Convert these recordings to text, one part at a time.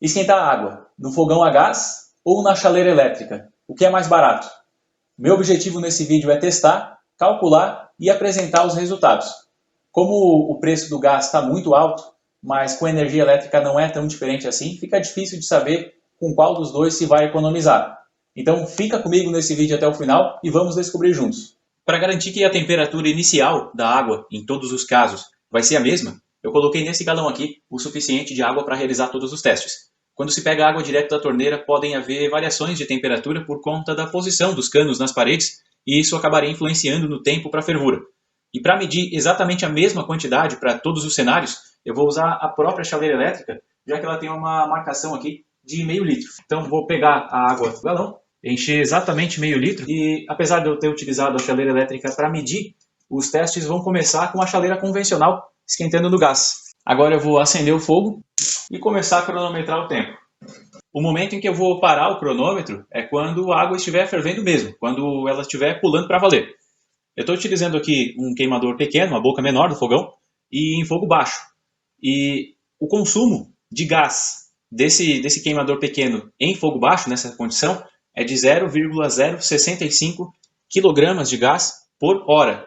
Esquentar a água no fogão a gás ou na chaleira elétrica? O que é mais barato? Meu objetivo nesse vídeo é testar, calcular e apresentar os resultados. Como o preço do gás está muito alto, mas com a energia elétrica não é tão diferente assim, fica difícil de saber com qual dos dois se vai economizar. Então fica comigo nesse vídeo até o final e vamos descobrir juntos. Para garantir que a temperatura inicial da água, em todos os casos, vai ser a mesma, eu coloquei nesse galão aqui o suficiente de água para realizar todos os testes. Quando se pega água direto da torneira, podem haver variações de temperatura por conta da posição dos canos nas paredes, e isso acabaria influenciando no tempo para a fervura. E para medir exatamente a mesma quantidade para todos os cenários, eu vou usar a própria chaleira elétrica, já que ela tem uma marcação aqui de meio litro. Então vou pegar a água do galão, encher exatamente meio litro, e apesar de eu ter utilizado a chaleira elétrica para medir, os testes vão começar com a chaleira convencional esquentando no gás. Agora eu vou acender o fogo e começar a cronometrar o tempo. O momento em que eu vou parar o cronômetro é quando a água estiver fervendo mesmo, quando ela estiver pulando para valer. Eu estou utilizando aqui um queimador pequeno, uma boca menor do fogão, e em fogo baixo. E o consumo de gás desse queimador pequeno em fogo baixo, nessa condição, é de 0,065 kg de gás por hora.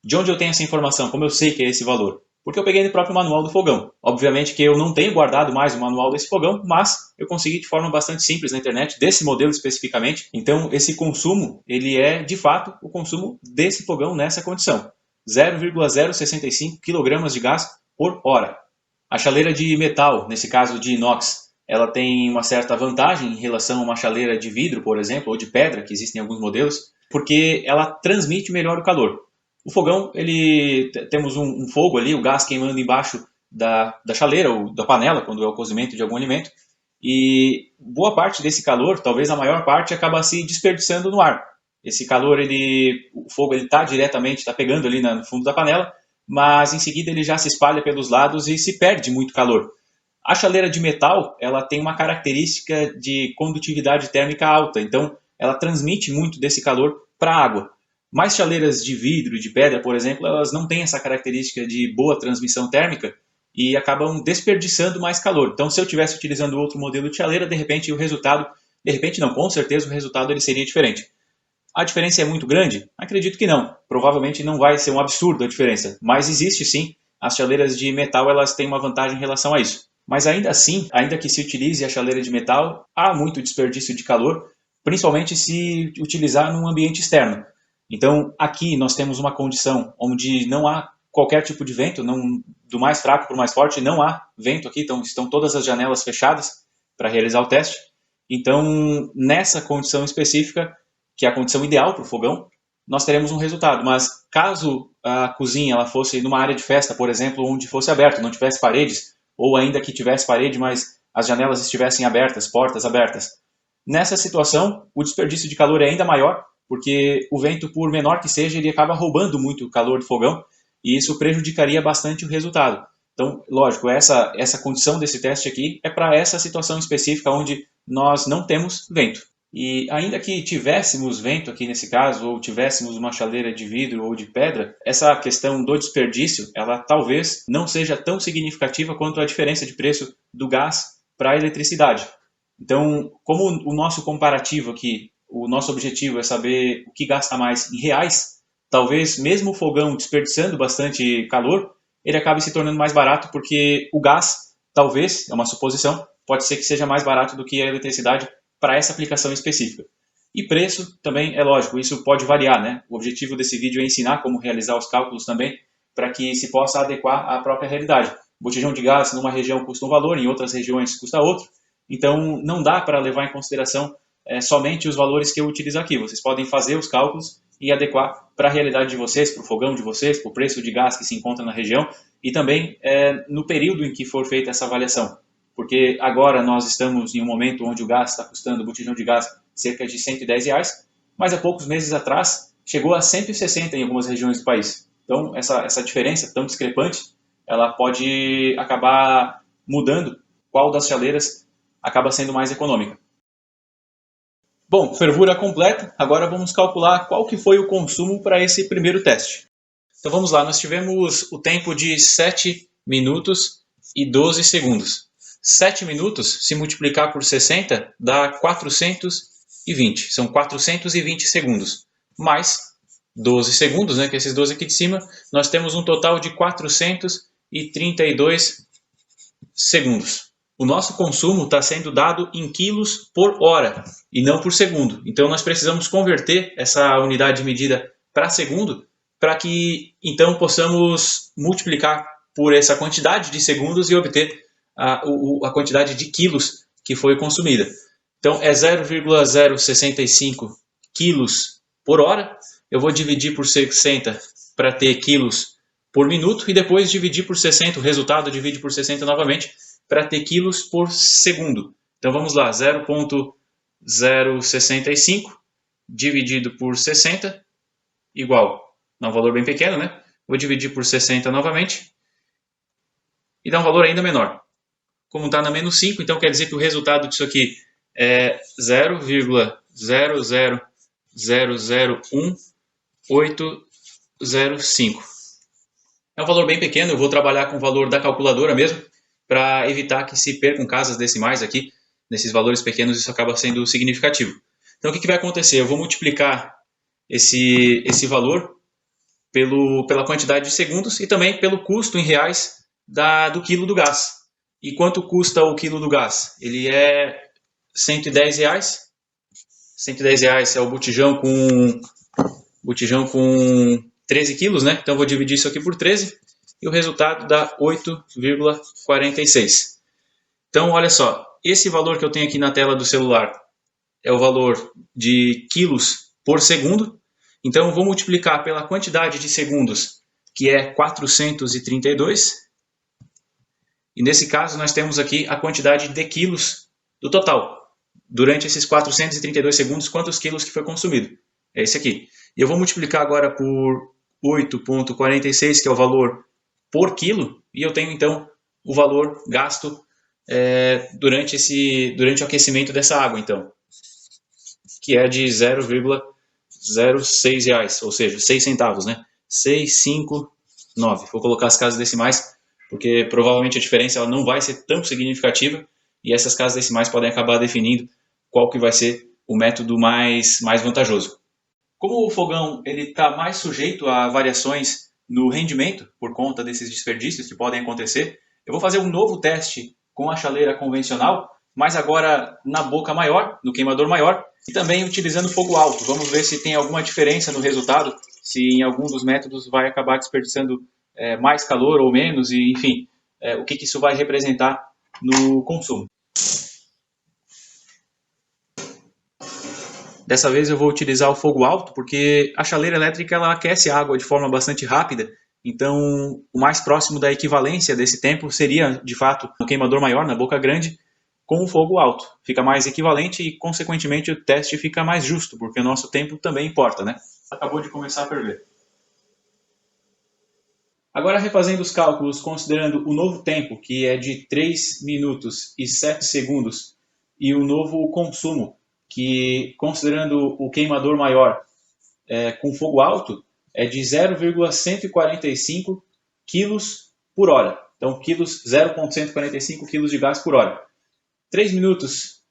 De onde eu tenho essa informação? Como eu sei que é esse valor? Porque eu peguei no próprio manual do fogão. Obviamente que eu não tenho guardado mais o manual desse fogão, mas eu consegui de forma bastante simples na internet, desse modelo especificamente. Então, esse consumo, ele é, de fato, o consumo desse fogão nessa condição. 0,065 kg de gás por hora. A chaleira de metal, nesse caso de inox, ela tem uma certa vantagem em relação a uma chaleira de vidro, por exemplo, ou de pedra, que existem em alguns modelos, porque ela transmite melhor o calor. O fogão, temos um fogo ali, o gás queimando embaixo da chaleira ou da panela, quando é o cozimento de algum alimento, e boa parte desse calor, talvez a maior parte, acaba se desperdiçando no ar. Esse calor, o fogo está diretamente, está pegando ali no fundo da panela, mas em seguida ele já se espalha pelos lados e se perde muito calor. A chaleira de metal, ela tem uma característica de condutividade térmica alta, então ela transmite muito desse calor para a água. Mais chaleiras de vidro e de pedra, por exemplo, elas não têm essa característica de boa transmissão térmica e acabam desperdiçando mais calor. Então, se eu estivesse utilizando outro modelo de chaleira, de repente o resultado, com certeza o resultado ele seria diferente. A diferença é muito grande? Acredito que não. Provavelmente não vai ser um absurdo a diferença, mas existe sim. As chaleiras de metal elas têm uma vantagem em relação a isso. Mas ainda assim, ainda que se utilize a chaleira de metal, há muito desperdício de calor, principalmente se utilizar num ambiente externo. Então, aqui nós temos uma condição onde não há qualquer tipo de vento, do mais fraco para o mais forte, não há vento aqui, então estão todas as janelas fechadas para realizar o teste. Então, nessa condição específica, que é a condição ideal para o fogão, nós teremos um resultado. Mas caso a cozinha ela fosse numa área de festa, por exemplo, onde fosse aberto, não tivesse paredes, ou ainda que tivesse parede, mas as janelas estivessem abertas, portas abertas, nessa situação, o desperdício de calor é ainda maior, porque o vento, por menor que seja, ele acaba roubando muito o calor do fogão e isso prejudicaria bastante o resultado. Então, lógico, essa condição desse teste aqui é para essa situação específica onde nós não temos vento. E ainda que tivéssemos vento aqui nesse caso, ou tivéssemos uma chaleira de vidro ou de pedra, essa questão do desperdício, ela talvez não seja tão significativa quanto a diferença de preço do gás para a eletricidade. Então, como o nosso comparativo aqui, o nosso objetivo é saber o que gasta mais em reais, talvez mesmo o fogão desperdiçando bastante calor, ele acabe se tornando mais barato porque o gás, talvez, é uma suposição, pode ser que seja mais barato do que a eletricidade para essa aplicação específica. E preço também, é lógico, isso pode variar, né? O objetivo desse vídeo é ensinar como realizar os cálculos também, para que se possa adequar à própria realidade. O botijão de gás numa região custa um valor, em outras regiões custa outro, então não dá para levar em consideração somente os valores que eu utilizo aqui. Vocês podem fazer os cálculos e adequar para a realidade de vocês, para o fogão de vocês, para o preço de gás que se encontra na região e também no período em que for feita essa avaliação. Porque agora nós estamos em um momento onde o gás está custando, o botijão de gás, cerca de R$110, mas há poucos meses atrás chegou a 160 em algumas regiões do país. Então essa diferença tão discrepante, ela pode acabar mudando qual das chaleiras acaba sendo mais econômica. Bom, fervura completa, agora vamos calcular qual que foi o consumo para esse primeiro teste. Então vamos lá, nós tivemos o tempo de 7 minutos e 12 segundos. 7 minutos, se multiplicar por 60, dá 420. São 420 segundos. Mais 12 segundos, né, que esses 12 aqui de cima, nós temos um total de 432 segundos. O nosso consumo está sendo dado em quilos por hora e não por segundo. Então nós precisamos converter essa unidade de medida para segundo para que então possamos multiplicar por essa quantidade de segundos e obter a quantidade de quilos que foi consumida. Então é 0,065 quilos por hora. Eu vou dividir por 60 para ter quilos por minuto e depois dividir por 60, o resultado divide por 60 novamente para ter quilos por segundo. Então vamos lá, 0,065 dividido por 60 igual, dá um valor bem pequeno, né? Vou dividir por 60 novamente e dá um valor ainda menor. Como está na menos 5, então quer dizer que o resultado disso aqui é 0,0001805. É um valor bem pequeno, eu vou trabalhar com o valor da calculadora mesmo, para evitar que se percam casas decimais aqui, nesses valores pequenos, isso acaba sendo significativo. Então o que vai acontecer? Eu vou multiplicar esse valor pela quantidade de segundos e também pelo custo em reais do quilo do gás. E quanto custa o quilo do gás? Ele é R$110. R$110 é o botijão com 13 quilos, né? Então eu vou dividir isso aqui por 13 e o resultado dá 8,46. Então olha só, esse valor que eu tenho aqui na tela do celular é o valor de quilos por segundo. Então eu vou multiplicar pela quantidade de segundos, que é 432. E nesse caso nós temos aqui a quantidade de quilos do total. Durante esses 432 segundos, quantos quilos que foi consumido? É esse aqui. E eu vou multiplicar agora por 8,46, que é o valor por quilo, e eu tenho então o valor gasto durante o aquecimento dessa água, então, que é de R$0,06, ou seja, 6 centavos, né? 659. Vou colocar as casas decimais, porque provavelmente a diferença ela não vai ser tão significativa, e essas casas decimais podem acabar definindo qual que vai ser o método mais vantajoso. Como o fogão está mais sujeito a variações no rendimento, por conta desses desperdícios que podem acontecer, eu vou fazer um novo teste com a chaleira convencional, mas agora na boca maior, no queimador maior, e também utilizando fogo alto. Vamos ver se tem alguma diferença no resultado, se em algum dos métodos vai acabar desperdiçando mais calor ou menos, e enfim, o que isso vai representar no consumo. Dessa vez eu vou utilizar o fogo alto, porque a chaleira elétrica ela aquece a água de forma bastante rápida, então o mais próximo da equivalência desse tempo seria, de fato, no queimador maior, na boca grande, com o fogo alto. Fica mais equivalente e, consequentemente, o teste fica mais justo, porque o nosso tempo também importa, né? Acabou de começar a ferver. Agora, refazendo os cálculos, considerando o novo tempo, que é de 3 minutos e 7 segundos, e o novo consumo, que, considerando o queimador maior com fogo alto, é de 0,145 quilos por hora. Então, 0,145 quilos de gás por hora. 3 minutos,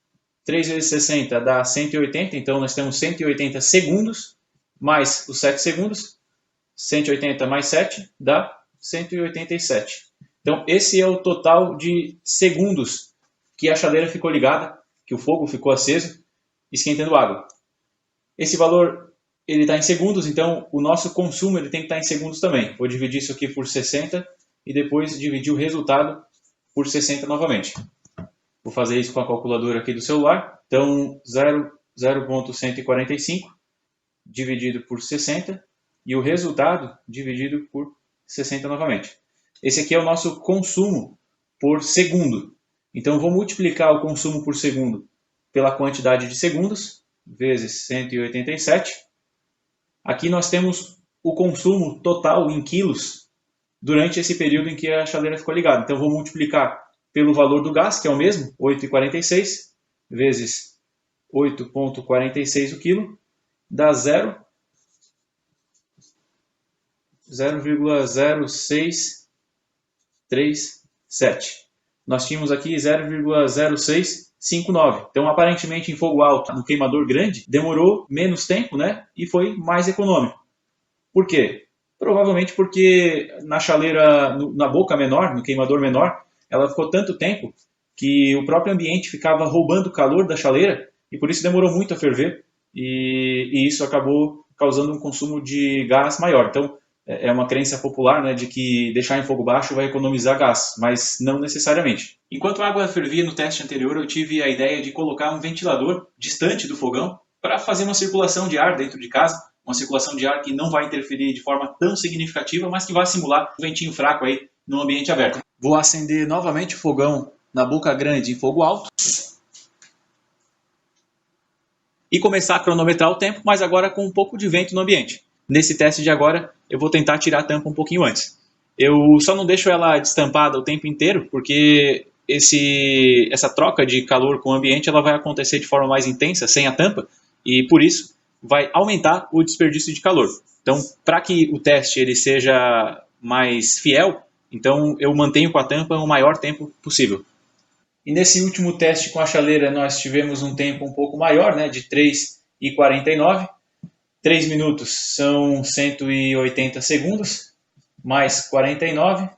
3 vezes 60 dá 180, então nós temos 180 segundos, mais os 7 segundos, 180 mais 7 dá 187. Então, esse é o total de segundos que a chaleira ficou ligada, que o fogo ficou aceso, esquentando água. Esse valor ele está em segundos, então o nosso consumo ele tem que estar em segundos também. Vou dividir isso aqui por 60 e depois dividir o resultado por 60 novamente. Vou fazer isso com a calculadora aqui do celular. Então, 0,145 dividido por 60 e o resultado dividido por 60 novamente. Esse aqui é o nosso consumo por segundo. Então, vou multiplicar o consumo por segundo pela quantidade de segundos, vezes 187. Aqui nós temos o consumo total em quilos durante esse período em que a chaleira ficou ligada. Então, vou multiplicar pelo valor do gás, que é o mesmo, 8,46, vezes 8,46 o quilo, dá 0,0637. nós tínhamos aqui 0,0659. Então, aparentemente, em fogo alto, no queimador grande, demorou menos tempo, né? E foi mais econômico. Por quê? Provavelmente porque na chaleira, na boca menor, no queimador menor, ela ficou tanto tempo que o próprio ambiente ficava roubando o calor da chaleira e por isso demorou muito a ferver e isso acabou causando um consumo de gás maior. Então, é uma crença popular, né, de que deixar em fogo baixo vai economizar gás, mas não necessariamente. Enquanto a água fervia no teste anterior, eu tive a ideia de colocar um ventilador distante do fogão para fazer uma circulação de ar dentro de casa, uma circulação de ar que não vai interferir de forma tão significativa, mas que vai simular um ventinho fraco aí no ambiente aberto. Vou acender novamente o fogão na boca grande em fogo alto e começar a cronometrar o tempo, mas agora com um pouco de vento no ambiente. Nesse teste de agora, eu vou tentar tirar a tampa um pouquinho antes. Eu só não deixo ela destampada o tempo inteiro, porque essa troca de calor com o ambiente ela vai acontecer de forma mais intensa, sem a tampa, e por isso vai aumentar o desperdício de calor. Então, para que o teste ele seja mais fiel, então eu mantenho com a tampa o maior tempo possível. E nesse último teste com a chaleira nós tivemos um tempo um pouco maior, né, de 3,49. 3 minutos são 180 segundos, mais 49,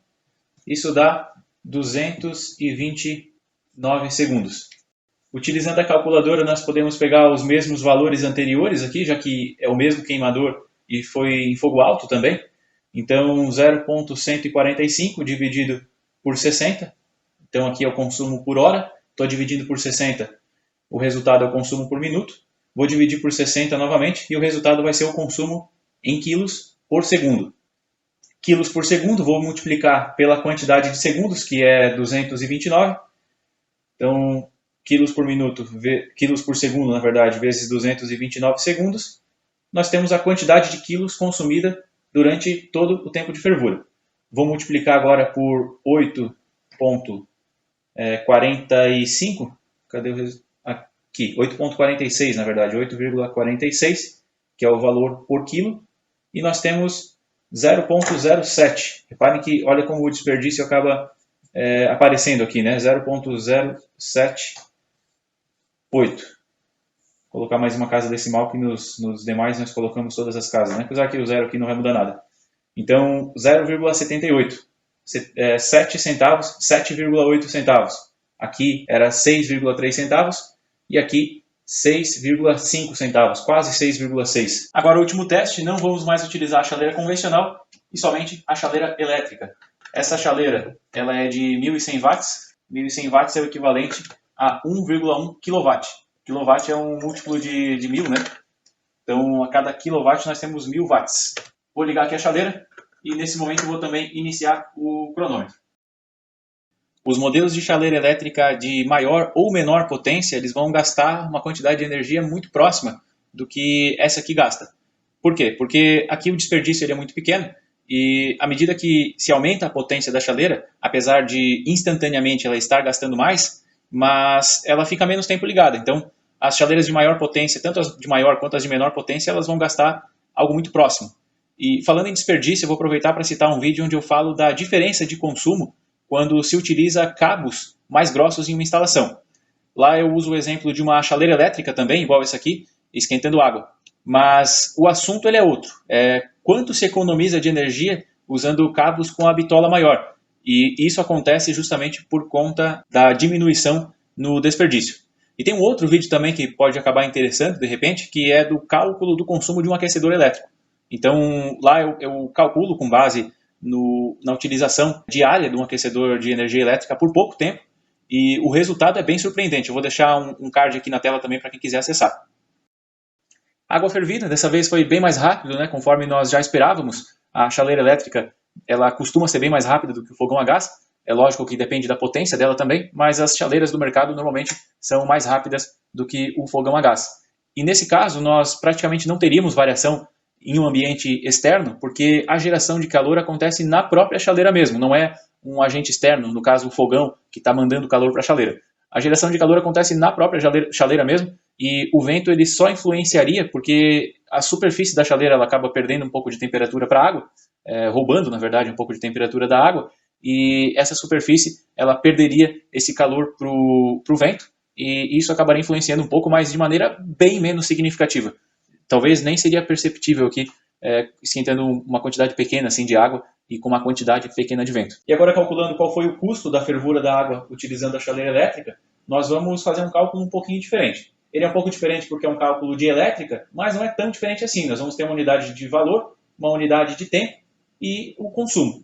isso dá 229 segundos. Utilizando a calculadora nós podemos pegar os mesmos valores anteriores aqui, já que é o mesmo queimador e foi em fogo alto também. Então 0,145 dividido por 60, então aqui é o consumo por hora, estou dividindo por 60, o resultado é o consumo por minuto. Vou dividir por 60 novamente e o resultado vai ser o consumo em quilos por segundo. Quilos por segundo, vou multiplicar pela quantidade de segundos, que é 229. Então, quilos por minuto, quilos por segundo, na verdade, vezes 229 segundos. Nós temos a quantidade de quilos consumida durante todo o tempo de fervura. Vou multiplicar agora por 8,45. Cadê o resultado? Aqui, 8,46 na verdade, 8,46, que é o valor por quilo, e nós temos 0,07. Reparem que, olha como o desperdício acaba aparecendo aqui, né? 0,078. Vou colocar mais uma casa decimal que nos demais nós colocamos todas as casas, né? Apesar que o zero aqui não vai mudar nada. Então, 0,78. 7 centavos, 7,8 centavos. Aqui era 6,3 centavos. E aqui 6,5 centavos, quase 6,6. Agora o último teste, não vamos mais utilizar a chaleira convencional e somente a chaleira elétrica. Essa chaleira ela é de 1.100 watts. 1.100 watts é o equivalente a 1,1 kW. Kilowatt é um múltiplo de 1000, né? Então a cada kilowatt nós temos 1000 watts. Vou ligar aqui a chaleira e nesse momento eu vou também iniciar o cronômetro. Os modelos de chaleira elétrica de maior ou menor potência, eles vão gastar uma quantidade de energia muito próxima do que essa aqui gasta. Por quê? Porque aqui o desperdício ele é muito pequeno e à medida que se aumenta a potência da chaleira, apesar de instantaneamente ela estar gastando mais, mas ela fica menos tempo ligada. Então, as chaleiras de maior potência, tanto as de maior quanto as de menor potência, elas vão gastar algo muito próximo. E falando em desperdício, eu vou aproveitar para citar um vídeo onde eu falo da diferença de consumo quando se utiliza cabos mais grossos em uma instalação. Lá eu uso o exemplo de uma chaleira elétrica também, igual essa aqui, esquentando água. Mas o assunto ele é outro. Quanto se economiza de energia usando cabos com a bitola maior. E isso acontece justamente por conta da diminuição no desperdício. E tem um outro vídeo também que pode acabar interessando, de repente, que é do cálculo do consumo de um aquecedor elétrico. Então, lá eu calculo com base na utilização diária de um aquecedor de energia elétrica por pouco tempo e o resultado é bem surpreendente. Eu vou deixar um card aqui na tela também para quem quiser acessar. Água fervida, dessa vez foi bem mais rápido, né? Conforme nós já esperávamos. A chaleira elétrica ela costuma ser bem mais rápida do que o fogão a gás. É lógico que depende da potência dela também, mas as chaleiras do mercado normalmente são mais rápidas do que o fogão a gás. E nesse caso, nós praticamente não teríamos variação em um ambiente externo, porque a geração de calor acontece na própria chaleira mesmo, não é um agente externo, no caso o fogão, que está mandando calor para a chaleira. A geração de calor acontece na própria chaleira mesmo, e o vento ele só influenciaria porque a superfície da chaleira ela acaba perdendo um pouco de temperatura para a água, roubando, na verdade, um pouco de temperatura da água, e essa superfície ela perderia esse calor para o vento, e isso acabaria influenciando um pouco, mas de maneira bem menos significativa. Talvez nem seria perceptível aqui, esquentando uma quantidade pequena assim, de água e com uma quantidade pequena de vento. E agora, calculando qual foi o custo da fervura da água utilizando a chaleira elétrica, nós vamos fazer um cálculo um pouquinho diferente. Ele é um pouco diferente porque é um cálculo de elétrica, mas não é tão diferente assim. Nós vamos ter uma unidade de valor, uma unidade de tempo e o consumo.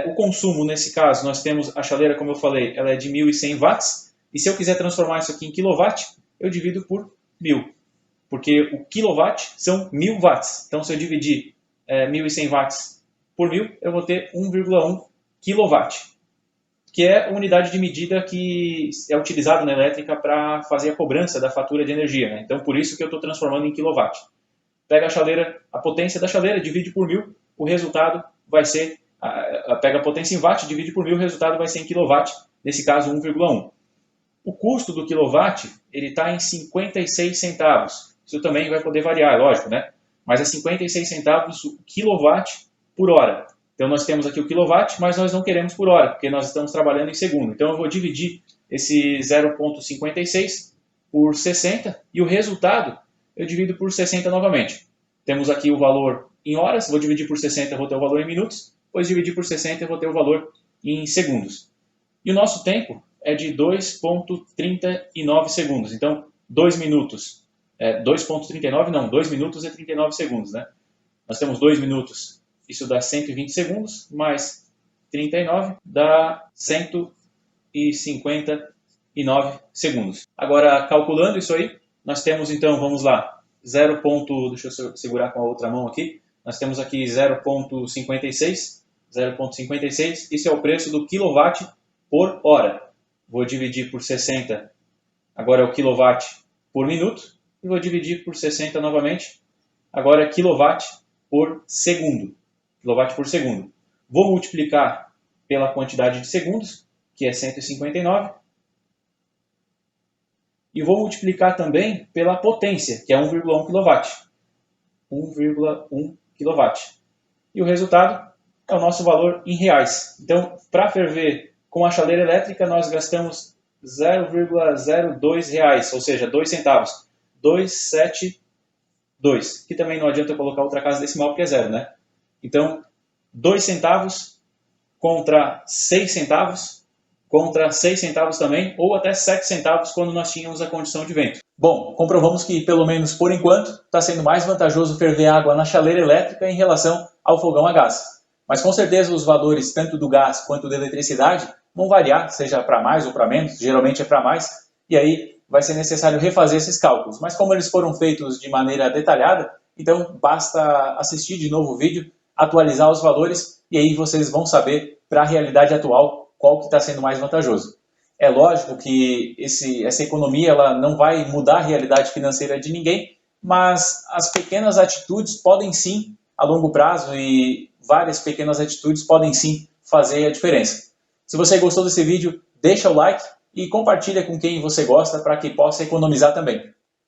O consumo, nesse caso, nós temos a chaleira, como eu falei, ela é de 1.100 watts, e se eu quiser transformar isso aqui em quilowatt, eu divido por 1.000, porque o quilowatt são 1.000 watts. Então, se eu dividir 1.100 watts por 1.000, eu vou ter 1,1 quilowatt, que é a unidade de medida que é utilizada na elétrica para fazer a cobrança da fatura de energia, né? Então, por isso que eu estou transformando em quilowatt. Pega a chaleira, a potência da chaleira, divide por 1.000, o resultado vai ser, pega a potência em watt, divide por 1.000, o resultado vai ser em quilowatt, nesse caso 1,1. O custo do quilowatt ele está em 56 centavos. Isso também vai poder variar, lógico, né? Mas é 56 centavos o quilowatt por hora. Então nós temos aqui o quilowatt, mas nós não queremos por hora, porque nós estamos trabalhando em segundo. Então eu vou dividir esse 0,56 por 60 e o resultado eu divido por 60 novamente. Temos aqui o valor em horas, vou dividir por 60, vou ter o valor em minutos, depois dividir por 60, eu vou ter o valor em segundos. E o nosso tempo é de 2,39 segundos. Então, 2 minutos, 2,39 não, 2 minutos e 39 segundos, né? Nós temos 2 minutos, isso dá 120 segundos, mais 39 dá 159 segundos. Agora, calculando isso aí, nós temos então, vamos lá, deixa eu segurar com a outra mão aqui, nós temos aqui 0,56, isso é o preço do quilowatt por hora. Vou dividir por 60, agora é o quilowatt por minuto, e vou dividir por 60 novamente, agora é quilowatt por segundo. Vou multiplicar pela quantidade de segundos, que é 159, e vou multiplicar também pela potência, que é 1,1 kW. 1,1 kW. E o resultado é o nosso valor em reais. Então, para ferver com a chaleira elétrica, nós gastamos 0,02 reais, ou seja, 2 centavos. 272, que também não adianta eu colocar outra casa decimal porque é zero, né? Então, 2 centavos contra 6 centavos, contra 6 centavos também, ou até 7 centavos quando nós tínhamos a condição de vento. Bom, comprovamos que, pelo menos por enquanto, está sendo mais vantajoso ferver água na chaleira elétrica em relação ao fogão a gás. Mas com certeza os valores tanto do gás quanto da eletricidade vão variar, seja para mais ou para menos, geralmente é para mais, e aí vai ser necessário refazer esses cálculos. Mas como eles foram feitos de maneira detalhada, então basta assistir de novo o vídeo, atualizar os valores, e aí vocês vão saber, para a realidade atual, qual que está sendo mais vantajoso. É lógico que essa economia ela não vai mudar a realidade financeira de ninguém, mas as pequenas atitudes podem sim, a longo prazo, e várias pequenas atitudes podem sim fazer a diferença. Se você gostou desse vídeo, deixa o like e compartilha com quem você gosta para que possa economizar também.